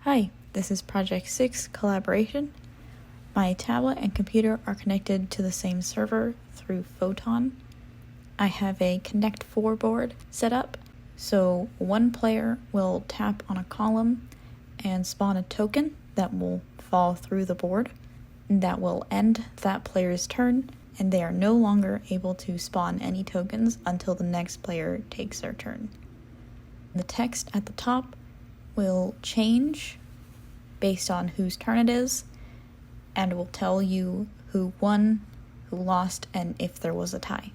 Hi, this is Project 6 Collaboration. My tablet and computer are connected to the same server through Photon. I have a Connect 4 board set up, so one player will tap on a column and spawn a token that will fall through the board. That will end that player's turn, and they are no longer able to spawn any tokens until the next player takes their turn. The text at the top will change based on whose turn it is, and will tell you who won, who lost, and if there was a tie.